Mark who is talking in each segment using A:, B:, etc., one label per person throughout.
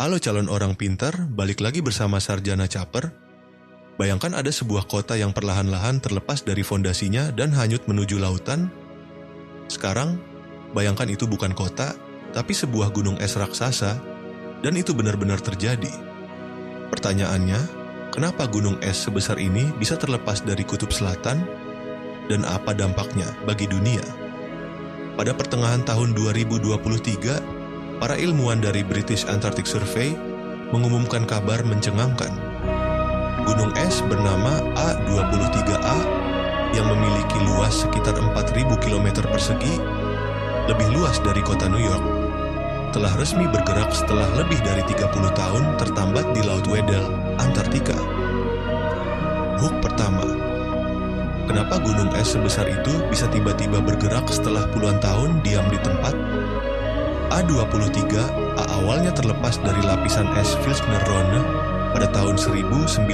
A: Halo calon orang pintar, balik lagi bersama Sarjana Caper. Bayangkan ada sebuah kota yang perlahan-lahan terlepas dari fondasinya dan hanyut menuju lautan. Sekarang, bayangkan itu bukan kota, tapi sebuah gunung es raksasa, dan itu benar-benar terjadi. Pertanyaannya, kenapa gunung es sebesar ini bisa terlepas dari kutub selatan, dan apa dampaknya bagi dunia? Pada pertengahan tahun 2023, para ilmuwan dari British Antarctic Survey mengumumkan kabar mencengangkan. Gunung es bernama A23A yang memiliki luas sekitar 4.000 km persegi, lebih luas dari kota New York, telah resmi bergerak setelah lebih dari 30 tahun tertambat di Laut Weddell, Antartika. Hook pertama. Kenapa gunung es sebesar itu bisa tiba-tiba bergerak setelah puluhan tahun diam di tempat? A23A awalnya terlepas dari lapisan es Filchner-Ronne pada tahun 1986.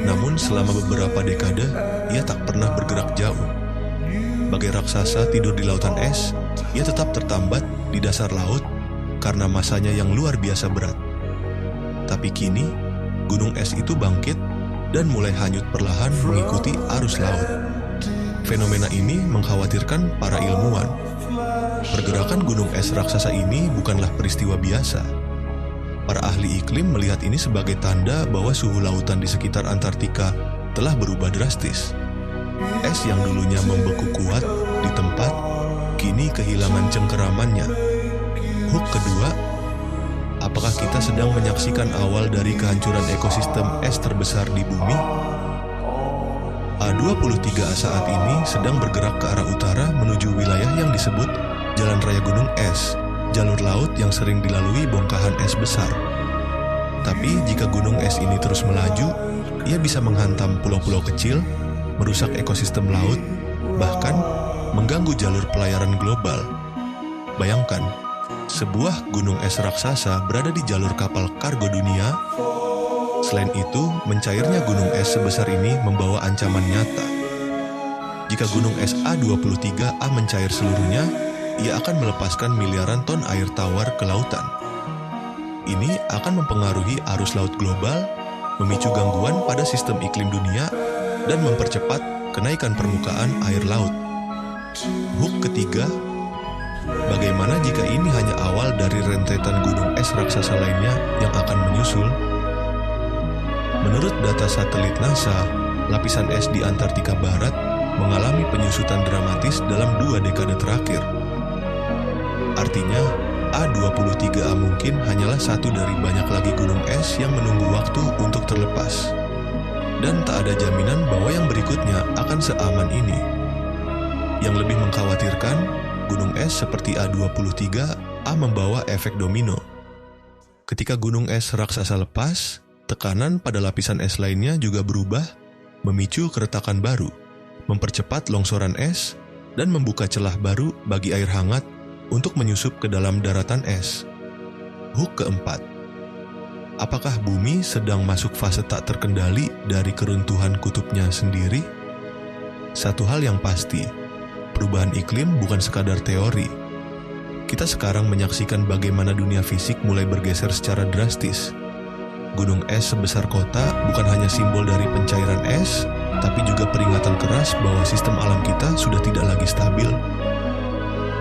A: Namun selama beberapa dekade, ia tak pernah bergerak jauh. Bagai raksasa tidur di lautan es, ia tetap tertambat di dasar laut karena masanya yang luar biasa berat. Tapi kini, gunung es itu bangkit dan mulai hanyut perlahan mengikuti arus laut. Fenomena ini mengkhawatirkan para ilmuwan. Pergerakan gunung es raksasa ini bukanlah peristiwa biasa. Para ahli iklim melihat ini sebagai tanda bahwa suhu lautan di sekitar Antartika telah berubah drastis. Es yang dulunya membeku kuat di tempat, kini kehilangan cengkeramannya. Hook kedua, apakah kita sedang menyaksikan awal dari kehancuran ekosistem es terbesar di bumi? A23A saat ini sedang bergerak ke arah utara menuju wilayah yang disebut Jalan Raya Gunung Es, jalur laut yang sering dilalui bongkahan es besar. Tapi jika gunung es ini terus melaju, ia bisa menghantam pulau-pulau kecil, merusak ekosistem laut, bahkan mengganggu jalur pelayaran global. Bayangkan, sebuah gunung es raksasa berada di jalur kapal kargo dunia. Selain itu, mencairnya gunung es sebesar ini membawa ancaman nyata. Jika gunung es A23A mencair seluruhnya, ia akan melepaskan miliaran ton air tawar ke lautan. Ini akan mempengaruhi arus laut global, memicu gangguan pada sistem iklim dunia, dan mempercepat kenaikan permukaan air laut. Hook ketiga, bagaimana jika ini hanya awal dari rentetan gunung es raksasa lainnya yang akan menyusul? Menurut data satelit NASA, lapisan es di Antartika Barat mengalami penyusutan dramatis dalam 2 dekade terakhir. Artinya, A23A mungkin hanyalah satu dari banyak lagi gunung es yang menunggu waktu untuk terlepas. Dan tak ada jaminan bahwa yang berikutnya akan seaman ini. Yang lebih mengkhawatirkan, gunung es seperti A23A membawa efek domino. Ketika gunung es raksasa lepas, tekanan pada lapisan es lainnya juga berubah, memicu keretakan baru, mempercepat longsoran es, dan membuka celah baru bagi air hangat untuk menyusup ke dalam daratan es. Hook keempat, apakah bumi sedang masuk fase tak terkendali dari keruntuhan kutubnya sendiri? Satu hal yang pasti, perubahan iklim bukan sekadar teori. Kita sekarang menyaksikan bagaimana dunia fisik mulai bergeser secara drastis. Gunung es sebesar kota bukan hanya simbol dari pencairan es, tapi juga peringatan keras bahwa sistem alam kita sudah tidak lagi stabil.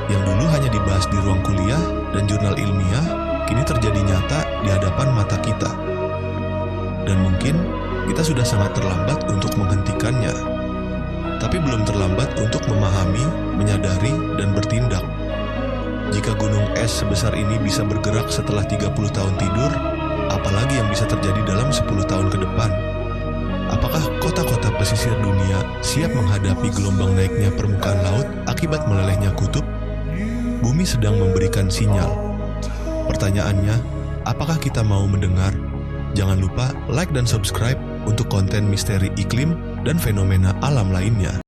A: Yang dulu hanya dibahas di ruang kuliah dan jurnal ilmiah, kini terjadi nyata di hadapan mata kita. Dan mungkin kita sudah sangat terlambat untuk menghentikannya. Tapi belum terlambat untuk memahami, menyadari, dan bertindak. Jika gunung es sebesar ini bisa bergerak setelah 30 tahun tidur, apalagi yang bisa terjadi dalam 10 tahun ke depan? Apakah kota-kota pesisir dunia siap menghadapi gelombang naiknya permukaan laut akibat melelehnya kutub? Bumi sedang memberikan sinyal. Pertanyaannya, apakah kita mau mendengar? Jangan lupa like dan subscribe untuk konten misteri iklim dan fenomena alam lainnya.